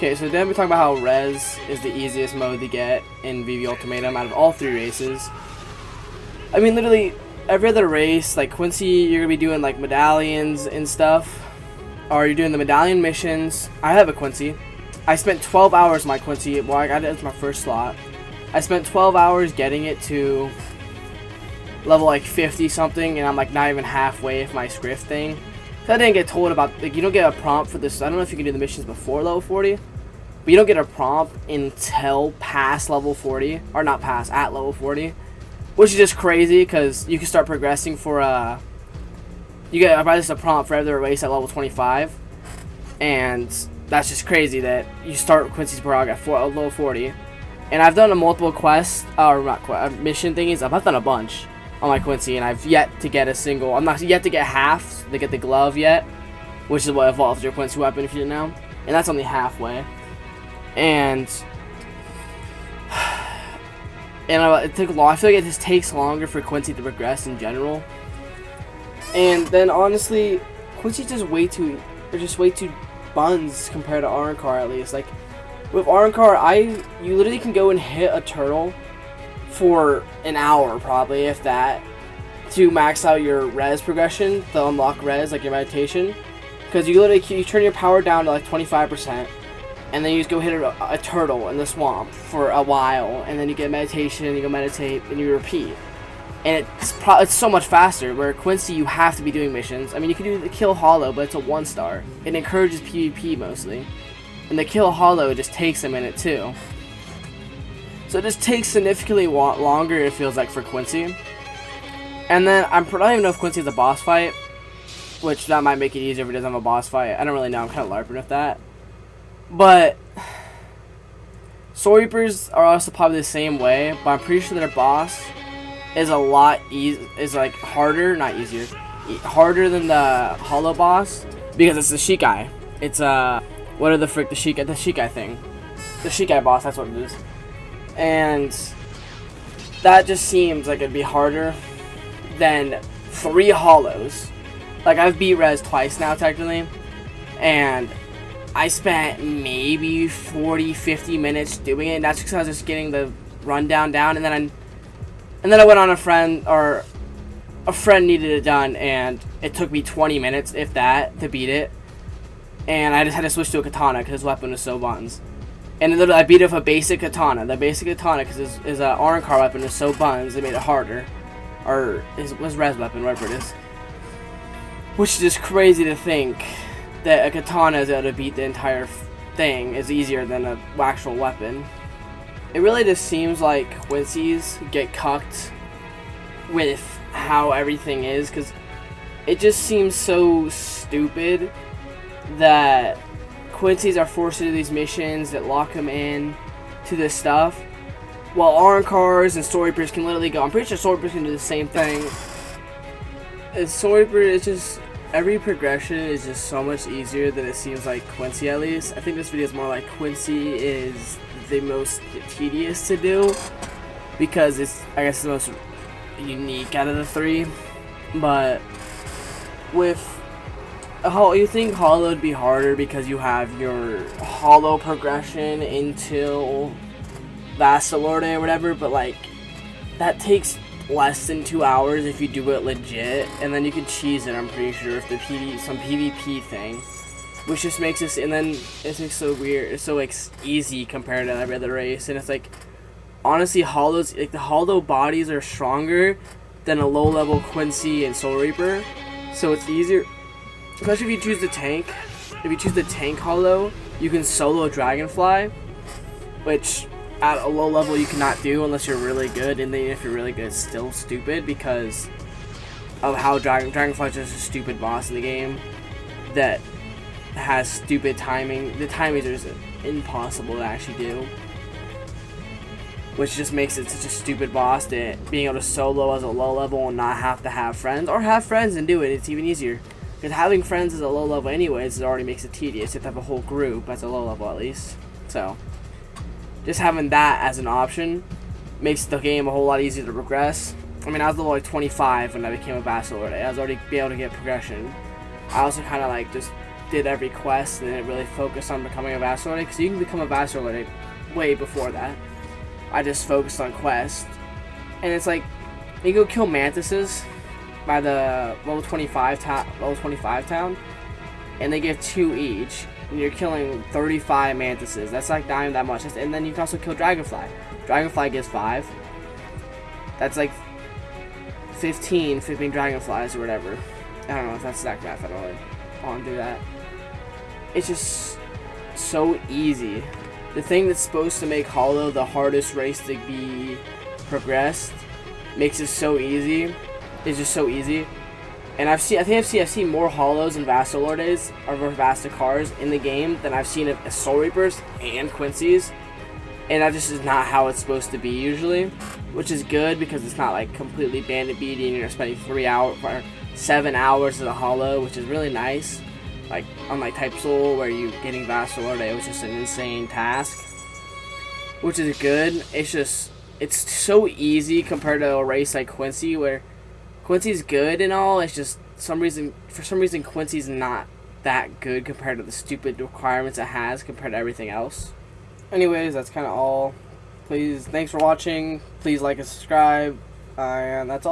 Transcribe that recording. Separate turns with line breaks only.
Okay, so then we're talking about how res is the easiest mode to get in VV Ultimatum out of all 3 races. I mean, literally every other race, like Quincy, you're gonna be doing like medallions and stuff, or you're doing the medallion missions. I have a Quincy. I spent 12 hours on my Quincy. Well, I got it as my first slot. I spent 12 hours getting it to level like 50 something, and I'm like not even halfway with my script thing. So I didn't get told about, like, you don't get a prompt for this. I don't know if you can do the missions before level 40, but you don't get a prompt until past level 40, or not past, at level 40, which is just crazy because you can start progressing for you get a prompt for every race at level 25, and that's just crazy that you start Quincy's prog at level 40. And I've done a multiple quests, or not mission thingies. I've done a bunch on my Quincy, and I've yet to get a single. I'm not yet to get half to get the glove yet, which is what evolves your Quincy weapon if you didn't know, and that's only halfway. And it took long. I feel like it just takes longer for Quincy to progress in general. And then honestly, Quincy's just way too buns compared to Arrancar at least. Like with Arrancar, you literally can go and hit a turtle for an hour probably, if that, to max out your res progression, to unlock res, like your meditation, because you turn your power down to like 25%, and then you just go hit a turtle in the swamp for a while, and then you get meditation, you go meditate, and you repeat, and it's so much faster. Where Quincy, you have to be doing missions. I mean, you can do the kill hollow, but it's a 1-star. It encourages PvP mostly, and the kill hollow just takes a minute too. So it just takes significantly longer, it feels like, for Quincy. And then I don't even know if Quincy has a boss fight, which that might make it easier if it doesn't have a boss fight. I don't really know. I'm kind of LARPing with that. But Soul Reapers are also probably the same way, but I'm pretty sure their boss is a lot harder, not easier, harder than the Hollow boss, because it's the Shikai. It's what are the Shikai thing? The Shikai boss, that's what it is. And that just seems like it'd be harder than 3 hollows. Like, I've beat res twice now technically, and I spent maybe 40-50 minutes doing it, and that's because I was just getting the rundown down, and then I went on a friend needed it done, and it took me 20 minutes, if that, to beat it. And I just had to switch to a katana because his weapon was so buns. And literally, I beat it with a basic katana. The basic katana, because his Arrancar weapon is so buns, it made it harder. Or his res weapon, whatever it is. Which is just crazy to think that a katana is able to beat the entire thing is easier than an actual weapon. It really just seems like Quincy's get cucked with how everything is, because it just seems so stupid that Quincy's are forced to do these missions that lock them in to this stuff, while Arrancars and Soul Reapers can literally go. I'm pretty sure Soul Reapers can do the same thing. Soul Reaper is just, every progression is just so much easier than it seems like Quincy, at least. I think this video is more like Quincy is the most tedious to do, because it's, I guess, the most unique out of the 3. But with you think Hollow would be harder because you have your Hollow progression until Vassalorde or whatever, but like that takes less than 2 hours if you do it legit, and then you can cheese it, I'm pretty sure, if some PvP thing, which just makes this, and then it's like so weird, it's so like easy compared to every other race. And it's like, honestly, Hollows, like the Hollow bodies are stronger than a low level Quincy and Soul Reaper, so it's easier. Especially if you choose the tank. If you choose the tank Hollow, you can solo Dragonfly, which at a low level you cannot do unless you're really good, and then if you're really good, it's still stupid because of how Dragonfly is just a stupid boss in the game that has stupid timing. The timings are just impossible to actually do, which just makes it such a stupid boss that being able to solo as a low level and not have to have friends, or have friends and do it, it's even easier. Because having friends as a low level anyways, it already makes it tedious. You have to have a whole group as a low level at least. So just having that as an option makes the game a whole lot easier to progress. I mean, I was level like 25 when I became a Vassalorde. I was already able to get progression. I also kind of like just
did every quest and didn't really focus on becoming a Vassal Lord, because you can become a Vassal Lord way before that. I just focused on quest, and it's like you go kill mantises by the level 25 town, and they give 2 each, and you're killing 35 mantises. That's like not even that much. And then you can also kill Dragonfly. Dragonfly gives 5. That's like 15 flipping Dragonflies or whatever. I don't know if that's exact math. I don't really want to do that. It's just so easy. The thing that's supposed to make Hollow the hardest race to be progressed makes it so easy. It's just so easy. And I've seen more Hollows and Vassal Lords or Vasticars in the game than I've seen of Soul Reapers and Quincy's. And that just is not how it's supposed to be usually, which is good because it's not like completely bandit beating and you're spending 7 hours as a Hollow, which is really nice. Like unlike Type Soul where you getting Vassal Lord, which is an insane task, which is good. It's so easy compared to a race like Quincy, where Quincy's good and all. It's just for some reason Quincy's not that good compared to the stupid requirements it has compared to everything else. Anyways, that's kind of all. Thanks for watching. Please like and subscribe, and that's all.